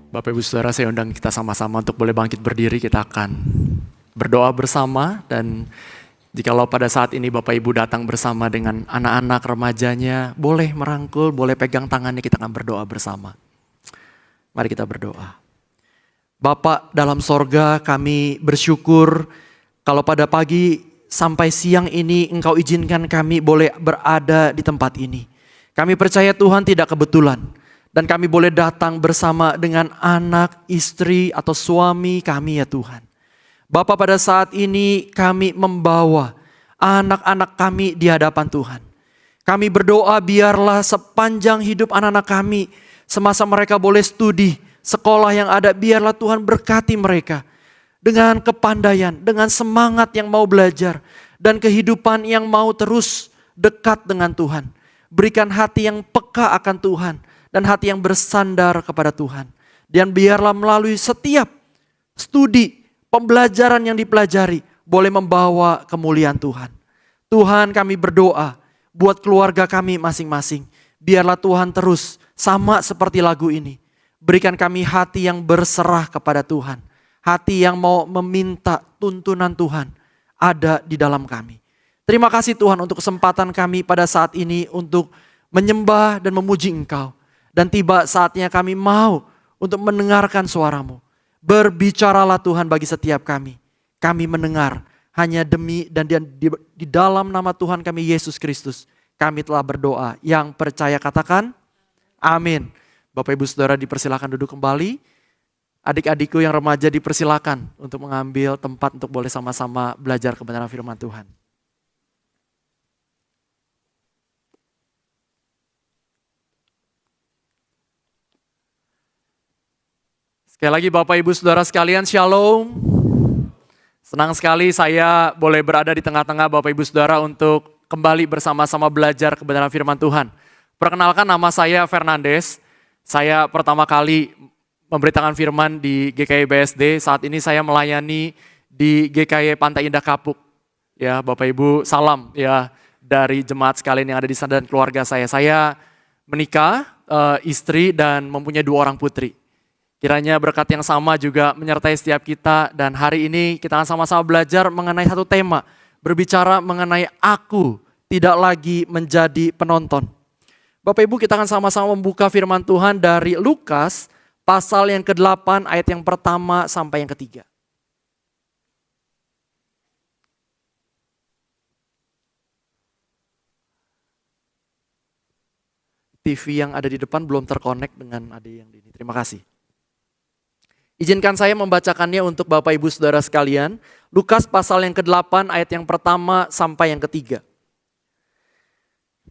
Bapak Ibu Saudara, saya undang kita sama-sama untuk boleh bangkit berdiri. Kita akan berdoa bersama, dan jikalau pada saat ini Bapak Ibu datang bersama dengan anak-anak remajanya, boleh merangkul, boleh pegang tangannya, kita akan berdoa bersama. Mari kita berdoa. Bapak dalam sorga, kami bersyukur kalau pada pagi sampai siang ini Engkau izinkan kami boleh berada di tempat ini. Kami percaya Tuhan tidak kebetulan. Dan kami boleh datang bersama dengan anak, istri, atau suami kami ya Tuhan. Bapa, pada saat ini kami membawa anak-anak kami di hadapan Tuhan. Kami berdoa biarlah sepanjang hidup anak-anak kami, semasa mereka boleh studi, sekolah yang ada, biarlah Tuhan berkati mereka. Dengan kepandaian, dengan semangat yang mau belajar, dan kehidupan yang mau terus dekat dengan Tuhan. Berikan hati yang peka akan Tuhan. Dan hati yang bersandar kepada Tuhan. Dan biarlah melalui setiap studi, pembelajaran yang dipelajari, boleh membawa kemuliaan Tuhan. Tuhan, kami berdoa buat keluarga kami masing-masing. Biarlah Tuhan terus sama seperti lagu ini. Berikan kami hati yang berserah kepada Tuhan. Hati yang mau meminta tuntunan Tuhan ada di dalam kami. Terima kasih Tuhan untuk kesempatan kami pada saat ini untuk menyembah dan memuji Engkau. Dan tiba saatnya kami mau untuk mendengarkan suara-Mu. Berbicaralah Tuhan bagi setiap kami. Kami mendengar hanya demi dan di dalam nama Tuhan kami Yesus Kristus. Kami telah berdoa. Yang percaya katakan amin. Bapak Ibu Saudara dipersilakan duduk kembali. Adik-adikku yang remaja dipersilakan untuk mengambil tempat untuk boleh sama-sama belajar kebenaran firman Tuhan. Sekali lagi Bapak Ibu Saudara sekalian, Shalom. Senang sekali saya boleh berada di tengah-tengah Bapak Ibu Saudara untuk kembali bersama-sama belajar kebenaran firman Tuhan. Perkenalkan, nama saya Fernandes. Saya pertama kali memberitakan firman di GKI BSD. Saat ini saya melayani di GKI Pantai Indah Kapuk. Ya, Bapak Ibu, salam ya dari jemaat sekalian yang ada di sana dan keluarga saya. Saya menikah, istri dan mempunyai 2 orang putri. Kiranya berkat yang sama juga menyertai setiap kita, dan hari ini kita akan sama-sama belajar mengenai satu tema, berbicara mengenai aku tidak lagi menjadi penonton. Bapak Ibu, kita akan sama-sama membuka firman Tuhan dari Lukas pasal yang ke-8 ayat yang pertama sampai yang ketiga. TV yang ada di depan belum terkonek dengan adik yang di ini. Terima kasih. Izinkan saya membacakannya untuk Bapak Ibu Saudara sekalian. Lukas pasal yang ke-8 ayat yang pertama sampai yang ketiga.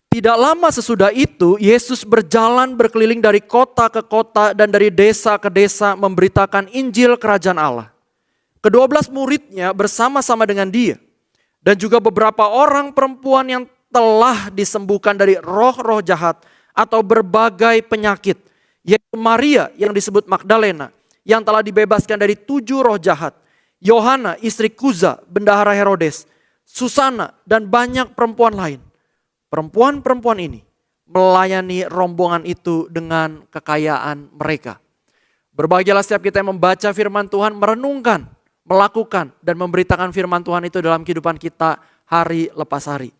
Tidak lama sesudah itu, Yesus berjalan berkeliling dari kota ke kota dan dari desa ke desa memberitakan Injil Kerajaan Allah. Ke-12 muridnya bersama-sama dengan dia. Dan juga beberapa orang perempuan yang telah disembuhkan dari roh-roh jahat atau berbagai penyakit. Yaitu Maria yang disebut Magdalena, yang telah dibebaskan dari 7 roh jahat. Yohana istri Kuza, bendahara Herodes. Susana dan banyak perempuan lain. Perempuan-perempuan ini melayani rombongan itu dengan kekayaan mereka. Berbahagialah setiap kita yang membaca firman Tuhan, merenungkan, melakukan dan memberitakan firman Tuhan itu dalam kehidupan kita hari lepas hari.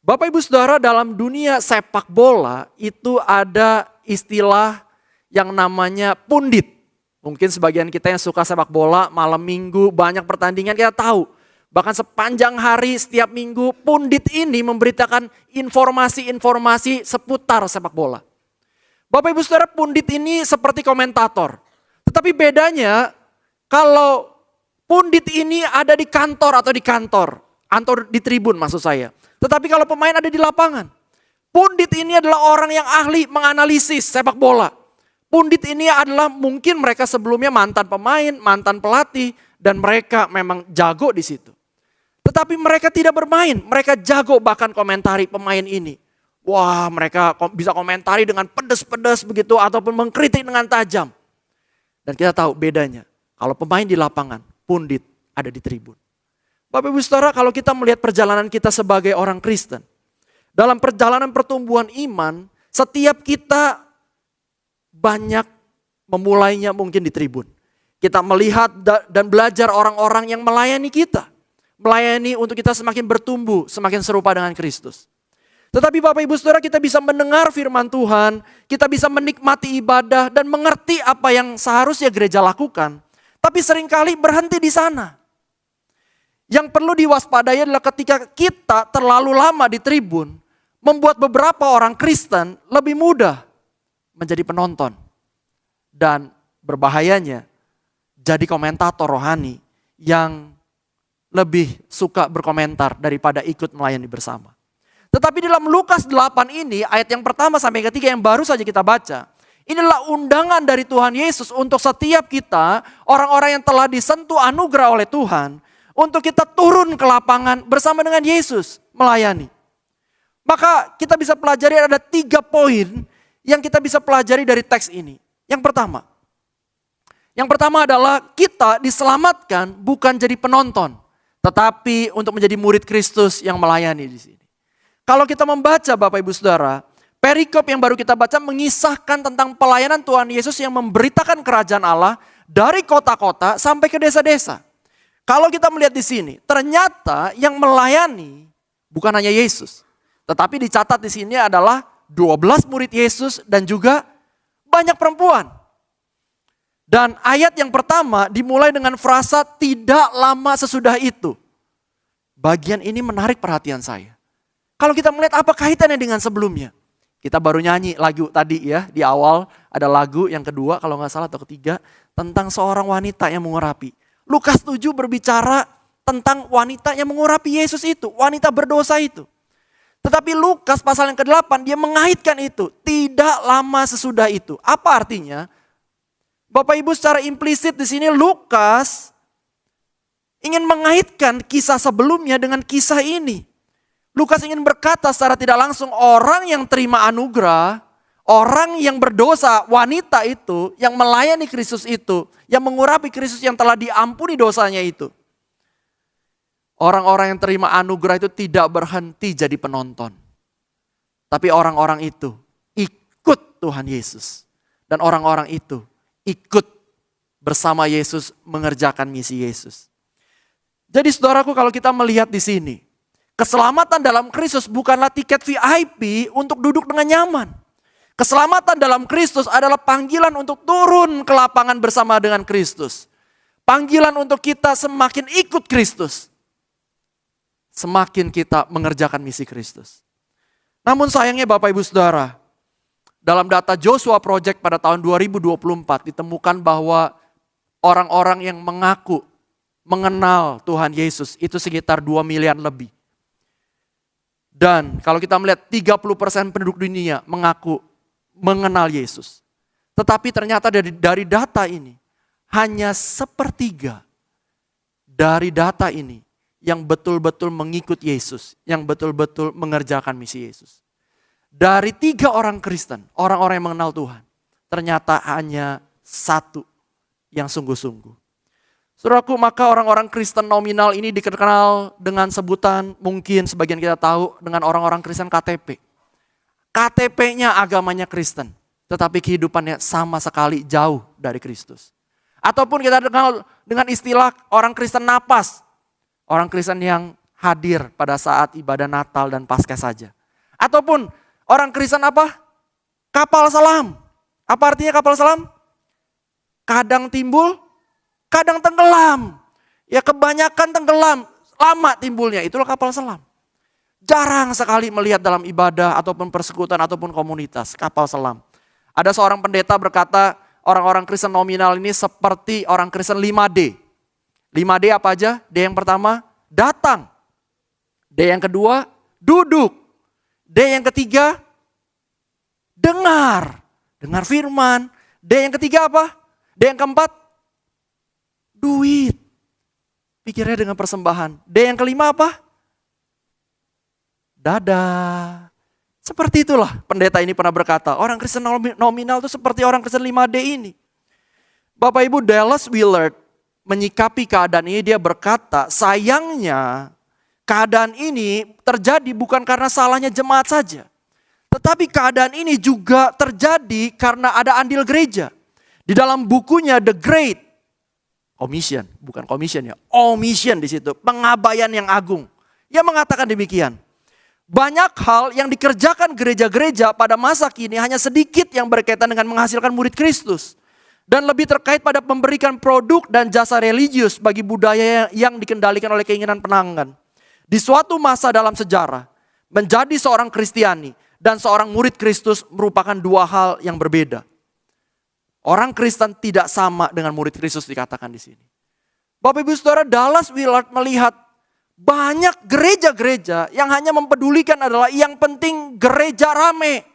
Bapak Ibu Saudara, dalam dunia sepak bola itu ada istilah yang namanya pundit. Mungkin sebagian kita yang suka sepak bola, malam minggu banyak pertandingan kita tahu. Bahkan sepanjang hari setiap minggu pundit ini memberitakan informasi-informasi seputar sepak bola. Bapak Ibu Saudara, pundit ini seperti komentator. Tetapi bedanya kalau pundit ini ada di kantor atau di tribun maksud saya. Tetapi kalau pemain ada di lapangan. Pundit ini adalah orang yang ahli menganalisis sepak bola. Pundit ini adalah mungkin mereka sebelumnya mantan pemain, mantan pelatih, dan mereka memang jago di situ. Tetapi mereka tidak bermain, mereka jago bahkan komentari pemain ini. Wah, mereka bisa komentari dengan pedas-pedas begitu ataupun mengkritik dengan tajam. Dan kita tahu bedanya, kalau pemain di lapangan, pundit ada di tribun. Bapak Ibu Saudara, kalau kita melihat perjalanan kita sebagai orang Kristen, dalam perjalanan pertumbuhan iman, setiap kita banyak memulainya mungkin di tribun. Kita melihat dan belajar orang-orang yang melayani kita. Melayani untuk kita semakin bertumbuh, semakin serupa dengan Kristus. Tetapi Bapak Ibu Saudara, kita bisa mendengar firman Tuhan, kita bisa menikmati ibadah dan mengerti apa yang seharusnya gereja lakukan. Tapi seringkali berhenti di sana. Yang perlu diwaspadai adalah ketika kita terlalu lama di tribun, membuat beberapa orang Kristen lebih mudah menjadi penonton. Dan berbahayanya, jadi komentator rohani yang lebih suka berkomentar daripada ikut melayani bersama. Tetapi dalam Lukas 8 ini, ayat yang pertama sampai ketiga yang baru saja kita baca, inilah undangan dari Tuhan Yesus untuk setiap kita, orang-orang yang telah disentuh anugerah oleh Tuhan, untuk kita turun ke lapangan bersama dengan Yesus melayani. Maka kita bisa pelajari ada 3 poin yang kita bisa pelajari dari teks ini. Yang pertama adalah kita diselamatkan bukan jadi penonton, tetapi untuk menjadi murid Kristus yang melayani di sini. Kalau kita membaca Bapak Ibu Saudara, perikop yang baru kita baca mengisahkan tentang pelayanan Tuhan Yesus yang memberitakan kerajaan Allah dari kota-kota sampai ke desa-desa. Kalau kita melihat di sini, ternyata yang melayani bukan hanya Yesus, tetapi dicatat di sini adalah 12 murid Yesus dan juga banyak perempuan. Dan ayat yang pertama dimulai dengan frasa tidak lama sesudah itu. Bagian ini menarik perhatian saya. Kalau kita melihat apa kaitannya dengan sebelumnya. Kita baru nyanyi lagu tadi ya, di awal ada lagu yang kedua kalau nggak salah atau ketiga tentang seorang wanita yang mengurapi. Lukas 7 berbicara tentang wanita yang mengurapi Yesus itu, wanita berdosa itu. Tetapi Lukas pasal yang ke-8 dia mengaitkan itu, tidak lama sesudah itu. Apa artinya? Bapak Ibu secara implisit di sini Lukas ingin mengaitkan kisah sebelumnya dengan kisah ini. Lukas ingin berkata secara tidak langsung orang yang terima anugerah, orang yang berdosa, wanita itu, yang melayani Kristus itu, yang mengurapi Kristus yang telah diampuni dosanya itu. Orang-orang yang terima anugerah itu tidak berhenti jadi penonton. Tapi orang-orang itu ikut Tuhan Yesus. Dan orang-orang itu ikut bersama Yesus mengerjakan misi Yesus. Jadi saudaraku kalau kita melihat di sini, keselamatan dalam Kristus bukanlah tiket VIP untuk duduk dengan nyaman. Keselamatan dalam Kristus adalah panggilan untuk turun ke lapangan bersama dengan Kristus. Panggilan untuk kita semakin ikut Kristus. Semakin kita mengerjakan misi Kristus. Namun sayangnya Bapak Ibu Saudara, dalam data Joshua Project pada tahun 2024 ditemukan bahwa orang-orang yang mengaku mengenal Tuhan Yesus itu sekitar 2 miliar lebih. Dan kalau kita melihat 30% penduduk dunia mengaku mengenal Yesus. Tetapi ternyata dari data ini hanya 1/3 dari data ini yang betul-betul mengikut Yesus, yang betul-betul mengerjakan misi Yesus. Dari 3 orang Kristen, orang-orang yang mengenal Tuhan, ternyata hanya 1 yang sungguh-sungguh. Saudaraku, maka orang-orang Kristen nominal ini dikenal dengan sebutan mungkin sebagian kita tahu dengan orang-orang Kristen KTP. KTP-nya agamanya Kristen, tetapi kehidupannya sama sekali jauh dari Kristus. Ataupun kita kenal dengan istilah orang Kristen napas. Orang Kristen yang hadir pada saat ibadah Natal dan Paskah saja. Ataupun orang Kristen apa? Kapal selam. Apa artinya kapal selam? Kadang timbul, kadang tenggelam. Ya kebanyakan tenggelam, lama timbulnya. Itulah kapal selam. Jarang sekali melihat dalam ibadah ataupun persekutuan ataupun komunitas kapal selam. Ada seorang pendeta berkata orang-orang Kristen nominal ini seperti orang Kristen 5D. 5D apa aja? D yang pertama, datang. D yang kedua, duduk. D yang ketiga, dengar. Dengar firman. D yang ketiga apa? D yang keempat, duit. Pikirnya dengan persembahan. D yang kelima apa? Dada. Seperti itulah pendeta ini pernah berkata. Orang Kristen nominal itu seperti orang Kristen 5D ini. Bapak Ibu, Dallas Willard menyikapi keadaan ini, dia berkata, sayangnya keadaan ini terjadi bukan karena salahnya jemaat saja. Tetapi keadaan ini juga terjadi karena ada andil gereja. Di dalam bukunya The Great Commission, bukan commission ya, omission di situ, pengabaian yang agung. Ia mengatakan demikian. Banyak hal yang dikerjakan gereja-gereja pada masa kini hanya sedikit yang berkaitan dengan menghasilkan murid Kristus. Dan lebih terkait pada memberikan produk dan jasa religius bagi budaya yang dikendalikan oleh keinginan pelanggan. Di suatu masa dalam sejarah, menjadi seorang Kristiani dan seorang murid Kristus merupakan dua hal yang berbeda. Orang Kristen tidak sama dengan murid Kristus dikatakan di sini. Bapak Ibu Saudara, Dallas Willard melihat banyak gereja-gereja yang hanya mempedulikan adalah yang penting gereja rame.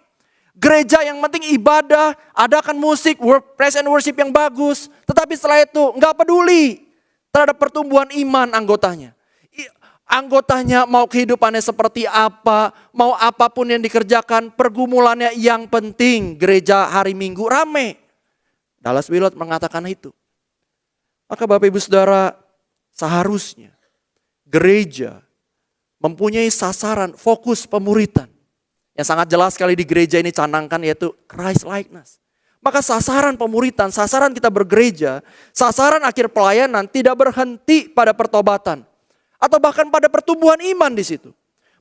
Gereja yang penting ibadah, adakan musik, praise and worship yang bagus. Tetapi setelah itu nggak peduli terhadap pertumbuhan iman anggotanya. Anggotanya mau kehidupannya seperti apa, mau apapun yang dikerjakan, pergumulannya yang penting gereja hari Minggu rame. Dallas Willard mengatakan itu. Maka Bapak Ibu Saudara, seharusnya gereja mempunyai sasaran fokus pemuritan. Yang sangat jelas sekali di gereja ini canangkan yaitu Christ likeness. Maka sasaran pemuritan, sasaran kita bergereja, sasaran akhir pelayanan tidak berhenti pada pertobatan. Atau bahkan pada pertumbuhan iman di situ.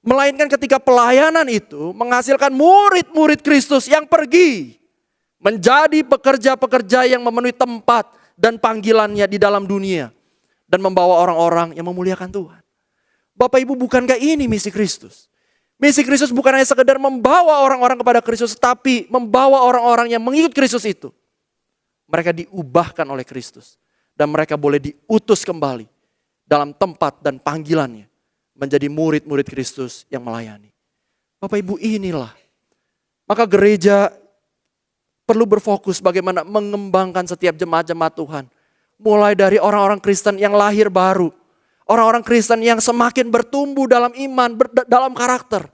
Melainkan ketika pelayanan itu menghasilkan murid-murid Kristus yang pergi. Menjadi pekerja-pekerja yang memenuhi tempat dan panggilannya di dalam dunia. Dan membawa orang-orang yang memuliakan Tuhan. Bapak Ibu, bukankah ini misi Kristus? Misi Kristus bukan hanya sekedar membawa orang-orang kepada Kristus, tapi membawa orang-orang yang mengikut Kristus itu. Mereka diubahkan oleh Kristus. Dan mereka boleh diutus kembali dalam tempat dan panggilannya. Menjadi murid-murid Kristus yang melayani. Bapak Ibu, inilah. Maka gereja perlu berfokus bagaimana mengembangkan setiap jemaat-jemaat Tuhan. Mulai dari orang-orang Kristen yang lahir baru. Orang-orang Kristen yang semakin bertumbuh dalam iman, dalam karakter.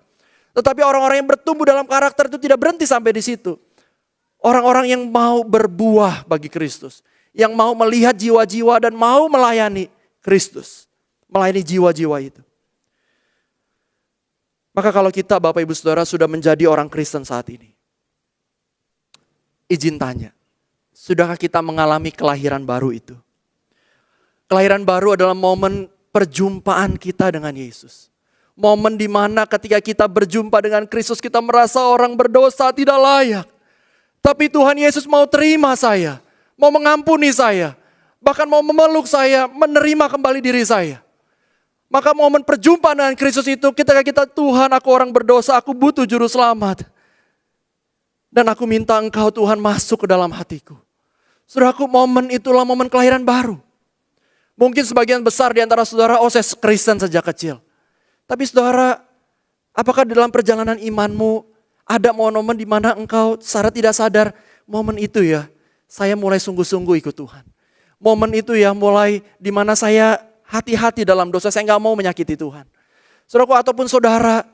Tetapi orang-orang yang bertumbuh dalam karakter itu tidak berhenti sampai di situ. Orang-orang yang mau berbuah bagi Kristus. Yang mau melihat jiwa-jiwa dan mau melayani Kristus. Melayani jiwa-jiwa itu. Maka kalau kita Bapak Ibu Saudara sudah menjadi orang Kristen saat ini. Izin tanya, sudahkah kita mengalami kelahiran baru itu? Kelahiran baru adalah momen perjumpaan kita dengan Yesus. Momen di mana ketika kita berjumpa dengan Kristus kita merasa orang berdosa tidak layak. Tapi Tuhan Yesus mau terima saya, mau mengampuni saya, bahkan mau memeluk saya, menerima kembali diri saya. Maka momen perjumpaan dengan Kristus itu ketika kita, Tuhan aku orang berdosa, aku butuh juru selamat. Dan aku minta Engkau Tuhan masuk ke dalam hatiku. Saudaraku, momen itulah momen kelahiran baru. Mungkin sebagian besar di antara saudara, saya Kristen sejak kecil. Tapi saudara, apakah di dalam perjalanan imanmu ada momen-momen di mana engkau secara tidak sadar, momen itu ya, saya mulai sungguh-sungguh ikut Tuhan. Momen itu ya mulai di mana saya hati-hati dalam dosa, saya gak mau menyakiti Tuhan. Saudaraku, ataupun saudara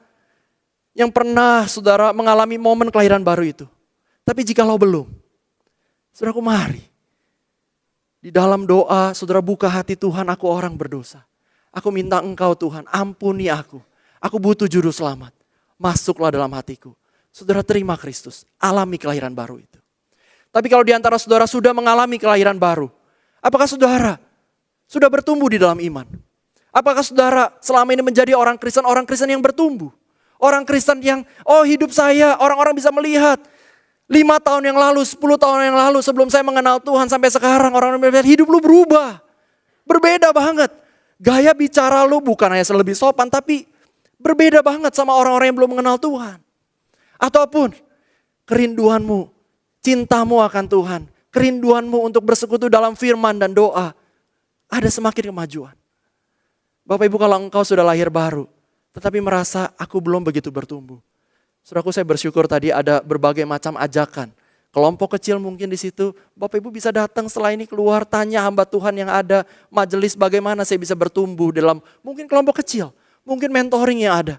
yang pernah saudara mengalami momen kelahiran baru itu. Tapi jikalau belum, saudaraku mari. Di dalam doa saudara buka hati, Tuhan aku orang berdosa. Aku minta Engkau Tuhan ampuni aku. Aku butuh juru selamat. Masuklah dalam hatiku. Saudara terima Kristus, alami kelahiran baru itu. Tapi kalau di antara saudara sudah mengalami kelahiran baru, apakah saudara sudah bertumbuh di dalam iman? Apakah saudara selama ini menjadi orang Kristen yang bertumbuh? Orang Kristen yang, hidup saya, orang-orang bisa melihat. 5 tahun yang lalu, 10 tahun yang lalu sebelum saya mengenal Tuhan sampai sekarang. Orang-orang melihat hidup lu berubah. Berbeda banget. Gaya bicara lu bukan hanya lebih sopan, tapi berbeda banget sama orang-orang yang belum mengenal Tuhan. Ataupun kerinduanmu, cintamu akan Tuhan. Kerinduanmu untuk bersekutu dalam firman dan doa. Ada semakin kemajuan. Bapak Ibu, kalau engkau sudah lahir baru, tetapi merasa aku belum begitu bertumbuh. Saudaraku, saya bersyukur tadi ada berbagai macam ajakan. Kelompok kecil mungkin di situ. Bapak Ibu bisa datang setelah ini keluar, tanya hamba Tuhan yang ada. Majelis bagaimana saya bisa bertumbuh dalam mungkin kelompok kecil. Mungkin mentoring yang ada.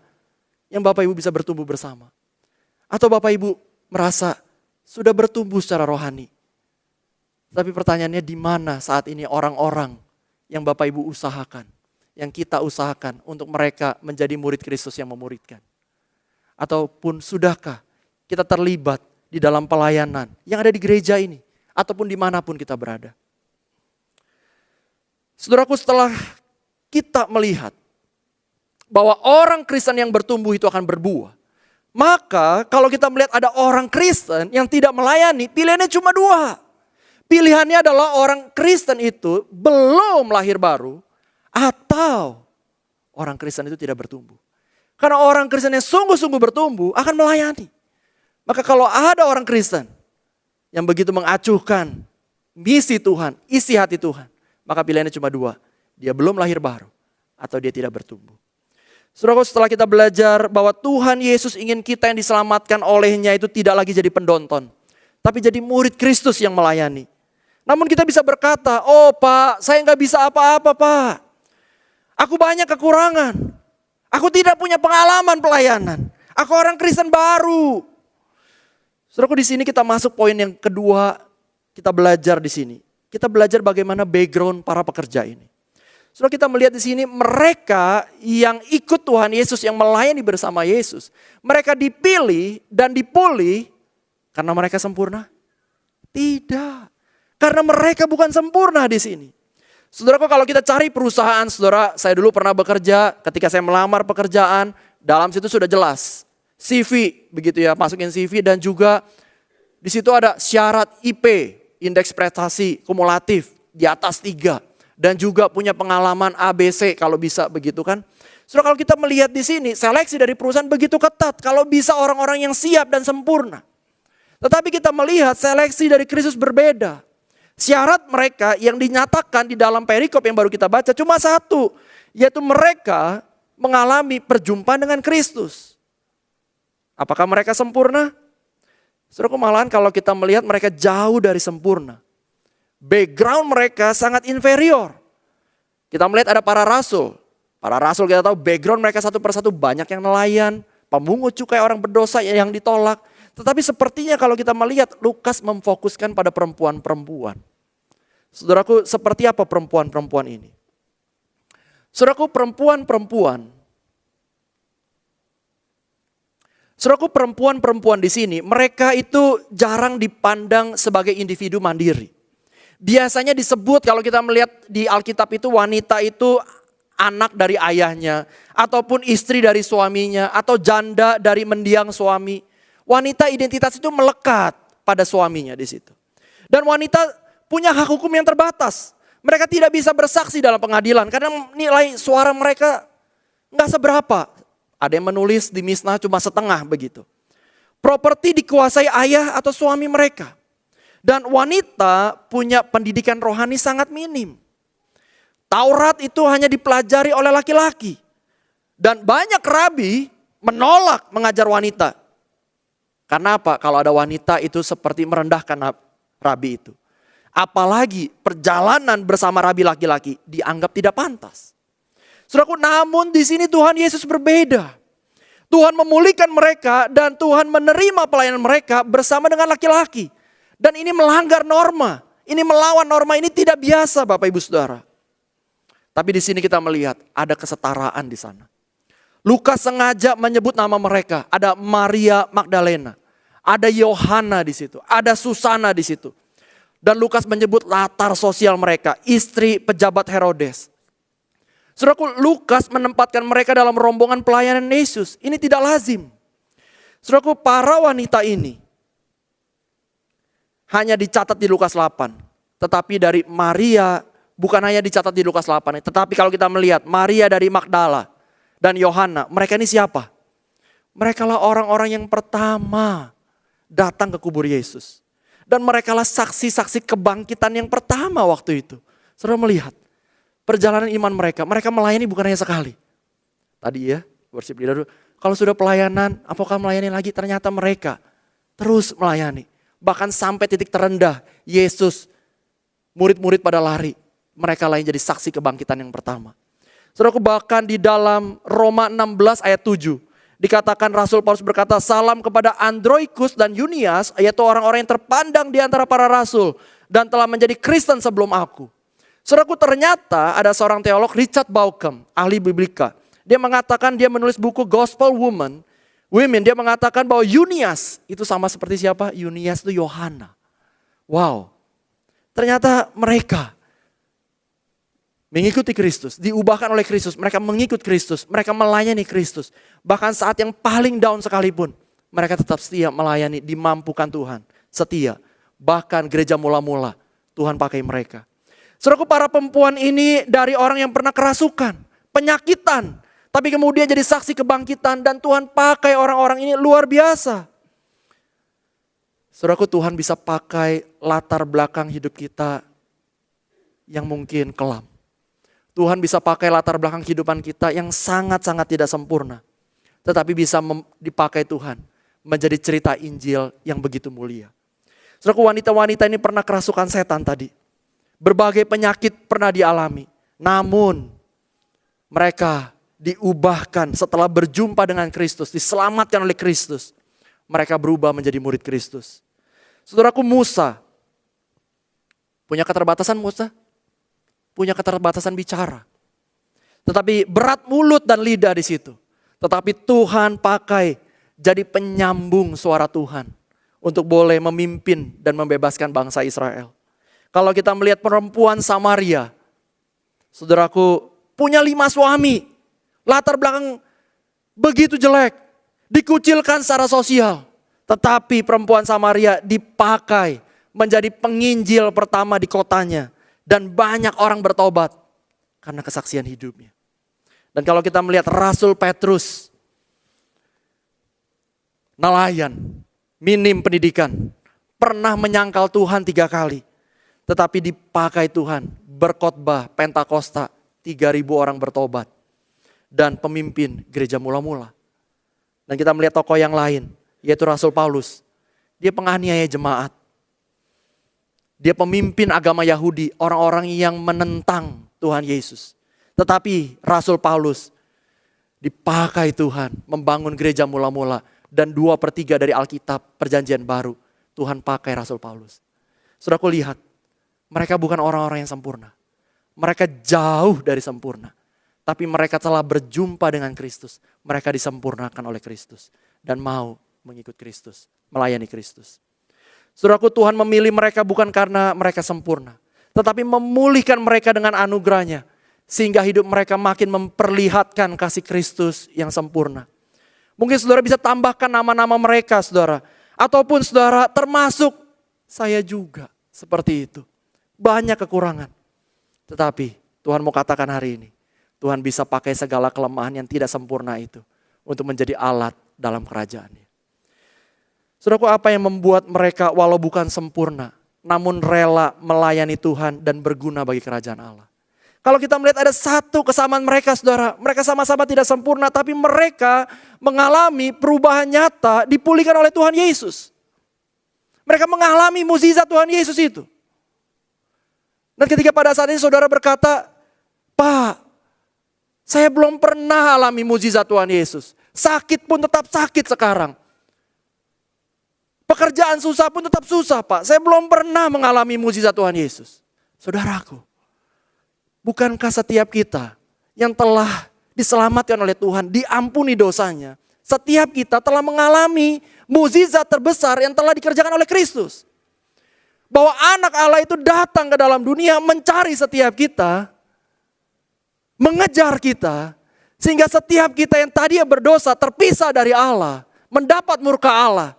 Yang Bapak Ibu bisa bertumbuh bersama. Atau Bapak Ibu merasa sudah bertumbuh secara rohani. Tapi pertanyaannya di mana saat ini orang-orang yang Bapak Ibu usahakan. Yang kita usahakan untuk mereka menjadi murid Kristus yang memuridkan. Ataupun sudahkah kita terlibat di dalam pelayanan yang ada di gereja ini. ataupun dimanapun kita berada. Saudaraku, setelah kita melihat bahwa orang Kristen yang bertumbuh itu akan berbuah, maka kalau kita melihat ada orang Kristen yang tidak melayani, pilihannya cuma dua. Pilihannya adalah orang Kristen itu belum lahir baru, atau orang Kristen itu tidak bertumbuh. Karena orang Kristen yang sungguh-sungguh bertumbuh akan melayani. Maka kalau ada orang Kristen yang begitu mengacuhkan misi Tuhan, isi hati Tuhan, maka pilihannya cuma dua. Dia belum lahir baru atau dia tidak bertumbuh. Saudara, setelah kita belajar bahwa Tuhan Yesus ingin kita yang diselamatkan olehnya itu tidak lagi jadi pendonton, tapi jadi murid Kristus yang melayani. Namun kita bisa berkata, oh Pak, saya nggak bisa apa-apa Pak. Aku banyak kekurangan. Aku tidak punya pengalaman pelayanan. Aku orang Kristen baru. Saudara, di sini kita masuk poin yang kedua, kita belajar di sini. Kita belajar bagaimana background para pekerja ini. Saudara, kita melihat di sini mereka yang ikut Tuhan Yesus, yang melayani bersama Yesus. Mereka dipilih dan dipilih karena mereka sempurna? Tidak. Karena mereka bukan sempurna di sini. Saudara, kalau kita cari perusahaan, saudara, saya dulu pernah bekerja, ketika saya melamar pekerjaan, dalam situ sudah jelas. CV, begitu ya, masukin CV dan juga di situ ada syarat IP. Indeks prestasi kumulatif di atas 3. Dan juga punya pengalaman ABC kalau bisa begitu kan. Saudara, kalau kita melihat di sini seleksi dari perusahaan begitu ketat. Kalau bisa orang-orang yang siap dan sempurna. Tetapi kita melihat seleksi dari Kristus berbeda. Syarat mereka yang dinyatakan di dalam perikop yang baru kita baca cuma satu. Yaitu mereka mengalami perjumpaan dengan Kristus. Apakah mereka sempurna? Saudara, malahan kalau kita melihat mereka jauh dari sempurna. Background mereka sangat inferior. Kita melihat ada para rasul. Para rasul kita tahu background mereka satu persatu banyak yang nelayan. Pemungut cukai, orang berdosa yang ditolak. Tetapi sepertinya kalau kita melihat Lukas memfokuskan pada perempuan-perempuan. Saudaraku, seperti apa perempuan-perempuan ini? Saudaraku, perempuan-perempuan di sini, mereka itu jarang dipandang sebagai individu mandiri. Biasanya disebut kalau kita melihat di Alkitab itu wanita itu anak dari ayahnya, ataupun istri dari suaminya, atau janda dari mendiang suami. Wanita identitas itu melekat pada suaminya di situ. Dan wanita punya hak hukum yang terbatas. Mereka tidak bisa bersaksi dalam pengadilan karena nilai suara mereka nggak seberapa. Ada yang menulis di Misnah cuma setengah begitu. Properti dikuasai ayah atau suami mereka. Dan wanita punya pendidikan rohani sangat minim. Taurat itu hanya dipelajari oleh laki-laki. Dan banyak rabi menolak mengajar wanita. Karena apa? Kalau ada wanita itu seperti merendahkan rabi itu. Apalagi perjalanan bersama rabi laki-laki dianggap tidak pantas. Saudaraku, namun di sini Tuhan Yesus berbeda. Tuhan memulihkan mereka dan Tuhan menerima pelayanan mereka bersama dengan laki-laki. Dan ini melanggar norma. Ini melawan norma, ini tidak biasa Bapak Ibu Saudara. Tapi di sini kita melihat ada kesetaraan di sana. Lukas sengaja menyebut nama mereka. Ada Maria Magdalena, ada Yohana di situ, ada Susana di situ. Dan Lukas menyebut latar sosial mereka, istri pejabat Herodes. Saudaraku, Lukas menempatkan mereka dalam rombongan pelayanan Yesus. Ini tidak lazim. Saudaraku, para wanita ini hanya dicatat di Lukas 8. Tetapi dari Maria, bukan hanya dicatat di Lukas 8. Tetapi kalau kita melihat Maria dari Magdala dan Yohana, mereka ini siapa? Mereka lah orang-orang yang pertama datang ke kubur Yesus. Dan mereka lah saksi-saksi kebangkitan yang pertama waktu itu. Saudara melihat perjalanan iman mereka. Mereka melayani bukan hanya sekali. Tadi ya, worship leader, kalau sudah pelayanan, apakah melayani lagi? Ternyata mereka terus melayani. Bahkan sampai titik terendah, Yesus, murid-murid pada lari. Mereka lain jadi saksi kebangkitan yang pertama. Saudaraku, bahkan di dalam Roma 16 ayat 7. Dikatakan Rasul Paulus berkata, salam kepada Androikus dan Yunias, yaitu orang-orang yang terpandang di antara para rasul. Dan telah menjadi Kristen sebelum aku. Saudaraku, ternyata ada seorang teolog Richard Bauckham, ahli biblika. Dia mengatakan, dia menulis buku Gospel Women. Dia mengatakan bahwa Yunias itu sama seperti siapa? Yunias itu Yohana. Wow, Ternyata mereka mengikuti Kristus, diubahkan oleh Kristus, mereka mengikut Kristus, mereka melayani Kristus. Bahkan saat yang paling down sekalipun, mereka tetap setia melayani, dimampukan Tuhan, setia. Bahkan gereja mula-mula, Tuhan pakai mereka. Saudaraku, para perempuan ini dari orang yang pernah kerasukan, penyakitan, tapi kemudian jadi saksi kebangkitan dan Tuhan pakai orang-orang ini luar biasa. Saudaraku, Tuhan bisa pakai latar belakang hidup kita yang mungkin kelam. Tuhan bisa pakai latar belakang kehidupan kita yang sangat-sangat tidak sempurna. Tetapi bisa dipakai Tuhan menjadi cerita Injil yang begitu mulia. Saudaraku, wanita-wanita ini pernah kerasukan setan tadi. Berbagai penyakit pernah dialami. Namun mereka diubahkan setelah berjumpa dengan Kristus, diselamatkan oleh Kristus. Mereka berubah menjadi murid Kristus. Saudaraku, Musa. Punya keterbatasan Musa? Punya keterbatasan bicara. Tetapi berat mulut dan lidah di situ. Tetapi Tuhan pakai jadi penyambung suara Tuhan untuk boleh memimpin dan membebaskan bangsa Israel. Kalau kita melihat perempuan Samaria, saudaraku, punya 5 suami, latar belakang begitu jelek, dikucilkan secara sosial. Tetapi perempuan Samaria dipakai menjadi penginjil pertama di kotanya. Dan banyak orang bertobat karena kesaksian hidupnya. Dan kalau kita melihat Rasul Petrus, nelayan, minim pendidikan, pernah menyangkal Tuhan 3 kali. Tetapi dipakai Tuhan, berkhotbah Pentakosta, 3.000 orang bertobat. Dan pemimpin gereja mula-mula. Dan kita melihat tokoh yang lain, yaitu Rasul Paulus. Dia penganiaya jemaat. Dia pemimpin agama Yahudi, orang-orang yang menentang Tuhan Yesus. Tetapi Rasul Paulus dipakai Tuhan membangun gereja mula-mula. Dan 2/3 dari Alkitab perjanjian baru Tuhan pakai Rasul Paulus. Saudaraku, lihat, mereka bukan orang-orang yang sempurna. Mereka jauh dari sempurna. Tapi mereka telah berjumpa dengan Kristus. Mereka disempurnakan oleh Kristus. Dan mau mengikut Kristus, melayani Kristus. Saudaraku, Tuhan memilih mereka bukan karena mereka sempurna. Tetapi memulihkan mereka dengan anugerahnya. Sehingga hidup mereka makin memperlihatkan kasih Kristus yang sempurna. Mungkin saudara bisa tambahkan nama-nama mereka, saudara. Ataupun saudara termasuk saya juga seperti itu. Banyak kekurangan. Tetapi Tuhan mau katakan hari ini, Tuhan bisa pakai segala kelemahan yang tidak sempurna itu untuk menjadi alat dalam kerajaannya. Saudaraku, apa yang membuat mereka walau bukan sempurna, namun rela melayani Tuhan dan berguna bagi kerajaan Allah. Kalau kita melihat ada satu kesamaan mereka, saudara. Mereka sama-sama tidak sempurna, tapi mereka mengalami perubahan nyata dipulihkan oleh Tuhan Yesus. Mereka mengalami mukjizat Tuhan Yesus itu. Dan ketika pada saat ini saudara berkata, Pak, saya belum pernah alami mukjizat Tuhan Yesus. Sakit pun tetap sakit sekarang. Pekerjaan susah pun tetap susah, Pak. Saya belum pernah mengalami mukjizat Tuhan Yesus. Saudaraku, bukankah setiap kita yang telah diselamatkan oleh Tuhan, diampuni dosanya, setiap kita telah mengalami mukjizat terbesar yang telah dikerjakan oleh Kristus. Bahwa anak Allah itu datang ke dalam dunia mencari setiap kita, mengejar kita, sehingga setiap kita yang tadinya berdosa terpisah dari Allah, mendapat murka Allah.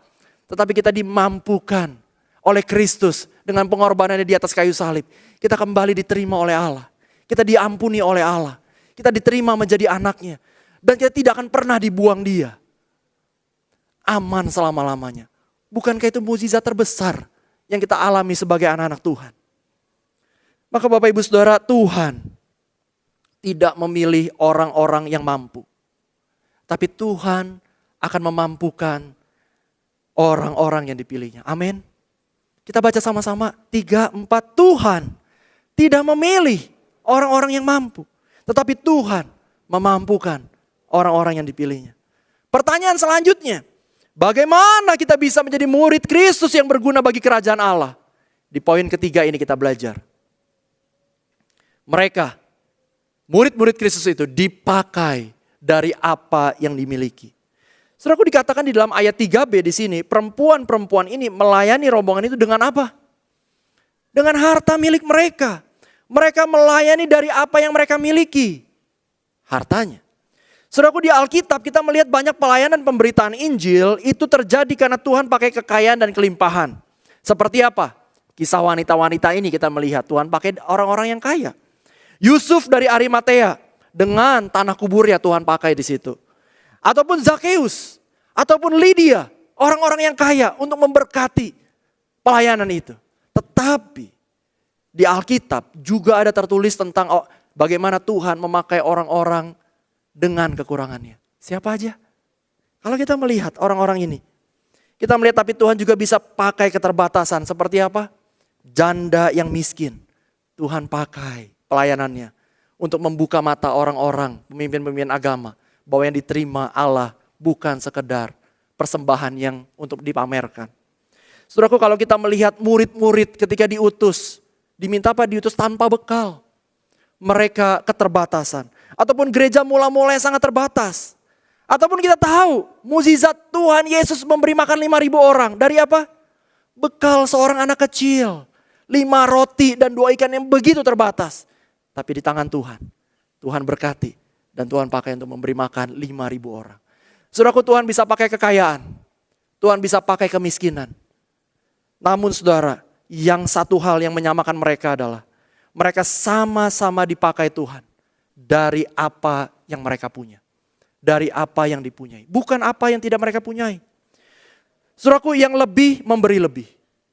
Tetapi kita dimampukan oleh Kristus dengan pengorbanannya di atas kayu salib. Kita kembali diterima oleh Allah. Kita diampuni oleh Allah. Kita diterima menjadi anaknya. Dan kita tidak akan pernah dibuang dia. Aman selama-lamanya. Bukankah itu mukjizat terbesar yang kita alami sebagai anak-anak Tuhan? Maka Bapak Ibu Saudara, Tuhan tidak memilih orang-orang yang mampu. Tapi Tuhan akan memampukan orang-orang yang dipilihnya. Amin. Kita baca sama-sama 3, 4. Tuhan tidak memilih orang-orang yang mampu. Tetapi Tuhan memampukan orang-orang yang dipilihnya. Pertanyaan selanjutnya. Bagaimana kita bisa menjadi murid Kristus yang berguna bagi kerajaan Allah? Di poin ketiga ini kita belajar. Mereka, murid-murid Kristus itu dipakai dari apa yang dimiliki. Saudaraku, dikatakan di dalam ayat 3b di sini, perempuan-perempuan ini melayani rombongan itu dengan apa? dengan harta milik mereka. Mereka melayani dari apa yang mereka miliki, hartanya. Saudaraku, di Alkitab kita melihat banyak pelayanan pemberitaan Injil itu terjadi karena Tuhan pakai kekayaan dan kelimpahan. Seperti apa? Kisah wanita-wanita ini kita melihat Tuhan pakai orang-orang yang kaya. Yusuf dari Arimatea dengan tanah kuburnya Tuhan pakai di situ. Ataupun Zakheus, ataupun Lydia, orang-orang yang kaya untuk memberkati pelayanan itu. Tetapi di Alkitab juga ada tertulis tentang bagaimana Tuhan memakai orang-orang dengan kekurangannya. Siapa aja? Kalau kita melihat orang-orang ini, kita melihat tapi Tuhan juga bisa pakai keterbatasan. Seperti apa? Janda yang miskin. Tuhan pakai pelayanannya untuk membuka mata orang-orang, pemimpin-pemimpin agama, bahwa yang diterima Allah bukan sekedar persembahan yang untuk dipamerkan. Saudaraku, kalau kita melihat murid-murid ketika diutus, diminta apa? Diutus tanpa bekal. Mereka keterbatasan. Ataupun gereja mula-mula yang sangat terbatas. Ataupun kita tahu mukjizat Tuhan Yesus memberi makan 5.000 orang. Dari apa? Bekal seorang anak kecil. 5 roti dan 2 ikan yang begitu terbatas. Tapi di tangan Tuhan. Tuhan berkati. Dan Tuhan pakai untuk memberi makan 5.000 orang. Saudaraku, Tuhan bisa pakai kekayaan. Tuhan bisa pakai kemiskinan. Namun saudara, yang satu hal yang menyamakan mereka adalah mereka sama-sama dipakai Tuhan dari apa yang mereka punya. Dari apa yang dipunyai. Bukan apa yang tidak mereka punyai. Saudaraku, yang lebih memberi lebih.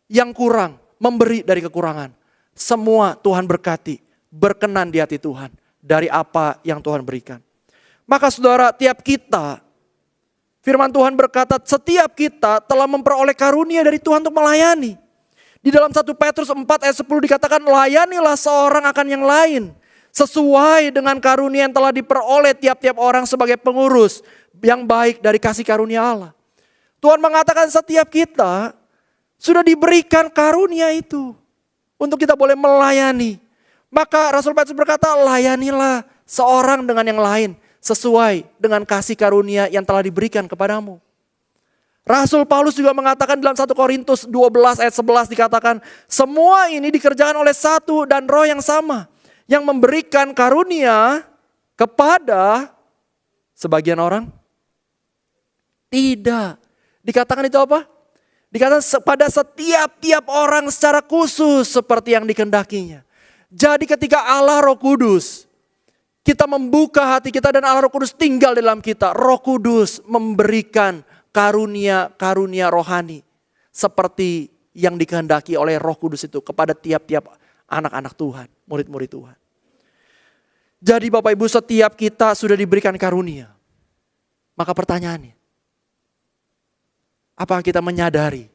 Yang kurang memberi dari kekurangan. Semua Tuhan berkati, berkenan di hati Tuhan dari apa yang Tuhan berikan. Maka saudara, tiap kita, firman Tuhan berkata, setiap kita telah memperoleh karunia dari Tuhan untuk melayani. Di dalam 1 Petrus 4 ayat 10 dikatakan, layanilah seorang akan yang lain. Sesuai dengan karunia yang telah diperoleh tiap-tiap orang sebagai pengurus yang baik dari kasih karunia Allah. Tuhan mengatakan setiap kita sudah diberikan karunia itu. Untuk kita boleh melayani. Maka Rasul Petrus berkata, layanilah seorang dengan yang lain. Sesuai dengan kasih karunia yang telah diberikan kepadamu. Rasul Paulus juga mengatakan dalam 1 Korintus 12 ayat 11 dikatakan, semua ini dikerjakan oleh satu dan roh yang sama. Yang memberikan karunia kepada sebagian orang? Tidak. Dikatakan itu apa? Dikatakan pada setiap orang secara khusus seperti yang dikehendakinya. Jadi ketika Allah Roh Kudus, kita membuka hati kita dan Allah Roh Kudus tinggal di dalam kita. Roh Kudus memberikan karunia-karunia rohani. Seperti yang dikehendaki oleh Roh Kudus itu kepada tiap-tiap anak-anak Tuhan, murid-murid Tuhan. Jadi Bapak Ibu, setiap kita sudah diberikan karunia. Maka pertanyaannya, apakah kita menyadari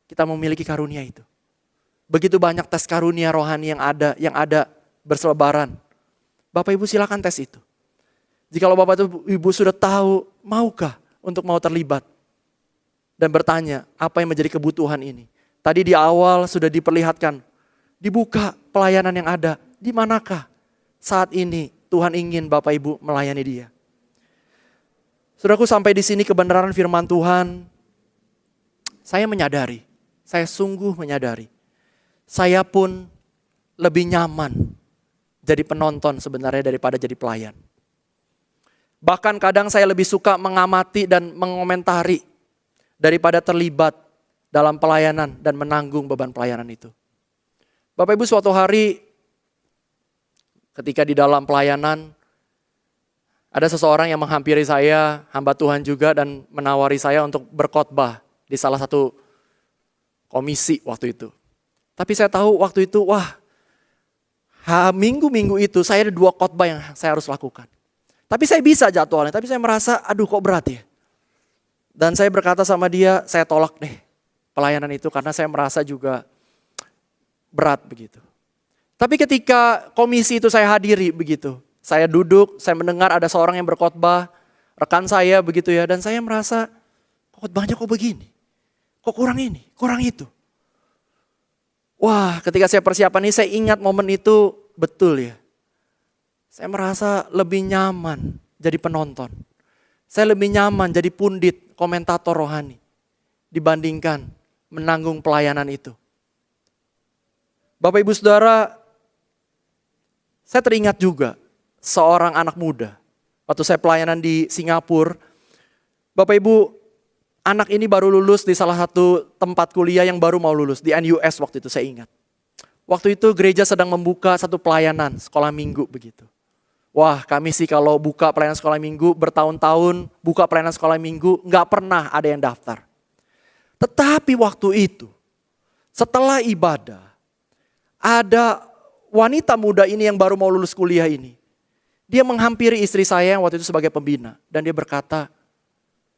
kita memiliki karunia itu? Begitu banyak tes karunia rohani yang ada berselebaran. Bapak Ibu silakan tes itu. Jikalau Bapak Ibu sudah tahu, maukah untuk mau terlibat? Dan bertanya, apa yang menjadi kebutuhan ini? Tadi di awal sudah diperlihatkan, dibuka pelayanan yang ada. Di manakah saat ini Tuhan ingin Bapak Ibu melayani dia? Saudaraku, sampai di sini kebenaran firman Tuhan, saya menyadari, saya sungguh menyadari. Saya pun lebih nyaman jadi penonton sebenarnya daripada jadi pelayan. Bahkan kadang saya lebih suka mengamati dan mengomentari daripada terlibat dalam pelayanan dan menanggung beban pelayanan itu. Bapak Ibu, suatu hari ketika di dalam pelayanan ada seseorang yang menghampiri saya, hamba Tuhan juga, dan menawari saya untuk berkhotbah di salah satu komisi waktu itu. Tapi saya tahu waktu itu, minggu-minggu itu saya ada 2 khotbah yang saya harus lakukan. Tapi saya bisa jadwalnya, tapi saya merasa aduh kok berat ya. Dan saya berkata sama dia, saya tolak deh pelayanan itu karena saya merasa juga berat begitu. Tapi ketika komisi itu saya hadiri begitu, saya duduk, saya mendengar ada seorang yang berkhotbah, rekan saya begitu ya, dan saya merasa khotbahnya kok begini, kok kurang ini, kurang itu. Wah, ketika saya persiapan ini saya ingat momen itu betul ya. Saya merasa lebih nyaman jadi penonton. Saya lebih nyaman jadi pundit, komentator rohani dibandingkan menanggung pelayanan itu. Bapak Ibu Saudara, saya teringat juga seorang anak muda. Waktu saya pelayanan di Singapura, Bapak Ibu, anak ini baru lulus di salah satu tempat kuliah yang baru mau lulus, di NUS waktu itu saya ingat. Waktu itu gereja sedang membuka satu pelayanan sekolah minggu begitu. Wah, kami sih kalau buka pelayanan sekolah minggu bertahun-tahun, buka pelayanan sekolah minggu, nggak pernah ada yang daftar. Tetapi waktu itu, setelah ibadah, ada wanita muda ini yang baru mau lulus kuliah ini. Dia menghampiri istri saya yang waktu itu sebagai pembina. Dan dia berkata,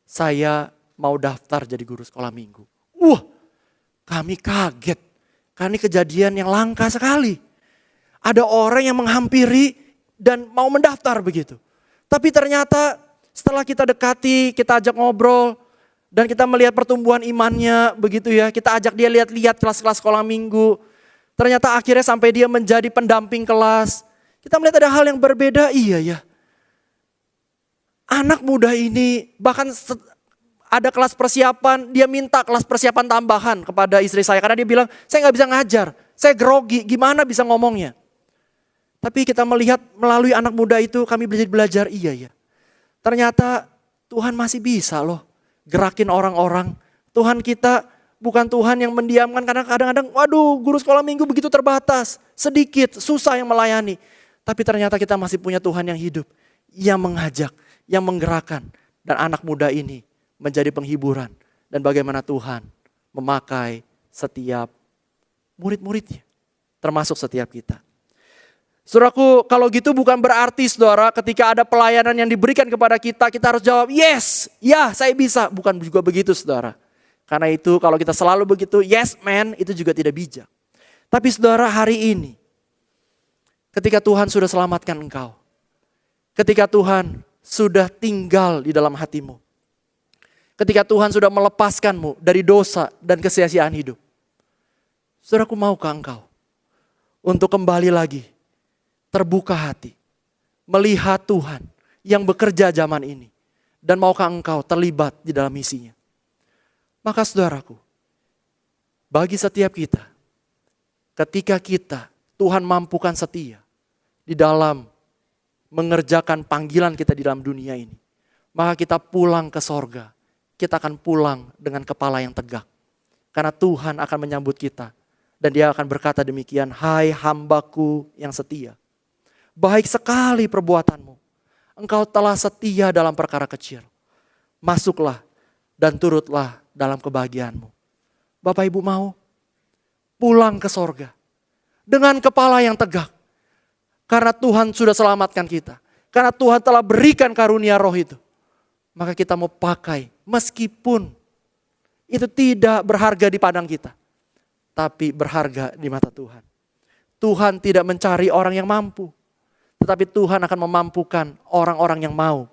saya mau daftar jadi guru sekolah minggu. Wah, kami kaget. Karena ini kejadian yang langka sekali. Ada orang yang menghampiri dan mau mendaftar begitu. Tapi ternyata setelah kita dekati, kita ajak ngobrol, dan kita melihat pertumbuhan imannya begitu ya. Kita ajak dia lihat-lihat kelas-kelas sekolah minggu. Ternyata akhirnya sampai dia menjadi pendamping kelas. Kita melihat ada hal yang berbeda, iya ya. Anak muda ini bahkan ada kelas persiapan, dia minta kelas persiapan tambahan kepada istri saya. Karena dia bilang, saya gak bisa ngajar, saya grogi, gimana bisa ngomongnya. Tapi kita melihat melalui anak muda itu kami belajar, iya ya. Ternyata Tuhan masih bisa loh gerakin orang-orang. Tuhan kita bukan Tuhan yang mendiamkan, karena kadang-kadang waduh guru sekolah minggu begitu terbatas, sedikit, susah yang melayani. Tapi ternyata kita masih punya Tuhan yang hidup, yang mengajak, yang menggerakkan. Dan anak muda ini menjadi penghiburan. Dan bagaimana Tuhan memakai setiap murid-muridnya, termasuk setiap kita. Saudaraku, kalau gitu bukan berarti saudara ketika ada pelayanan yang diberikan kepada kita, kita harus jawab yes, ya saya bisa. Bukan juga begitu saudara. Karena itu kalau kita selalu begitu, yes man, itu juga tidak bijak. Tapi saudara, hari ini, ketika Tuhan sudah selamatkan engkau, ketika Tuhan sudah tinggal di dalam hatimu, ketika Tuhan sudah melepaskanmu dari dosa dan kesia-siaan hidup, saudaraku, maukah engkau untuk kembali lagi terbuka hati, melihat Tuhan yang bekerja zaman ini, dan maukah engkau terlibat di dalam misinya? Maka saudaraku, bagi setiap kita, ketika kita Tuhan mampukan setia di dalam mengerjakan panggilan kita di dalam dunia ini, maka kita pulang ke sorga, kita akan pulang dengan kepala yang tegak. Karena Tuhan akan menyambut kita, dan Dia akan berkata demikian, hai hambaku yang setia, baik sekali perbuatanmu, engkau telah setia dalam perkara kecil, masuklah dan turutlah dalam kebahagiaanmu. Bapak Ibu mau pulang ke sorga dengan kepala yang tegak. Karena Tuhan sudah selamatkan kita. Karena Tuhan telah berikan karunia roh itu. Maka kita mau pakai meskipun itu tidak berharga di pandang kita. Tapi berharga di mata Tuhan. Tuhan tidak mencari orang yang mampu. Tetapi Tuhan akan memampukan orang-orang yang mau.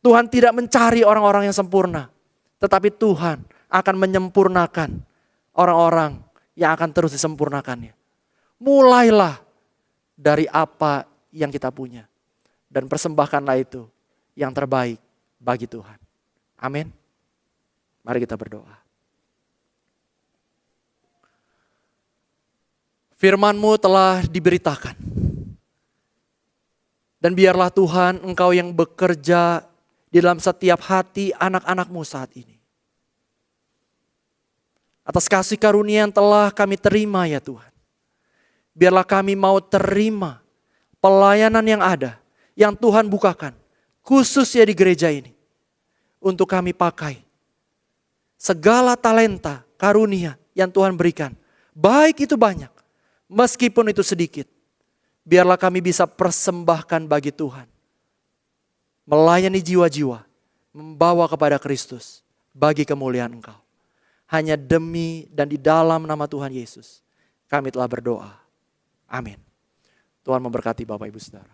Tuhan tidak mencari orang-orang yang sempurna. Tetapi Tuhan akan menyempurnakan orang-orang yang akan terus disempurnakannya. Mulailah dari apa yang kita punya. Dan persembahkanlah itu yang terbaik bagi Tuhan. Amin. Mari kita berdoa. Firman-Mu telah diberitakan. Dan biarlah Tuhan Engkau yang bekerja di dalam setiap hati anak-anak-Mu saat ini. Atas kasih karunia yang telah kami terima ya Tuhan. Biarlah kami mau terima pelayanan yang ada, yang Tuhan bukakan, khususnya di gereja ini. Untuk kami pakai segala talenta, karunia yang Tuhan berikan. Baik itu banyak, meskipun itu sedikit. Biarlah kami bisa persembahkan bagi Tuhan. Melayani jiwa-jiwa, membawa kepada Kristus bagi kemuliaan Engkau. Hanya demi dan di dalam nama Tuhan Yesus, kami telah berdoa. Amin. Tuhan memberkati Bapak Ibu Saudara.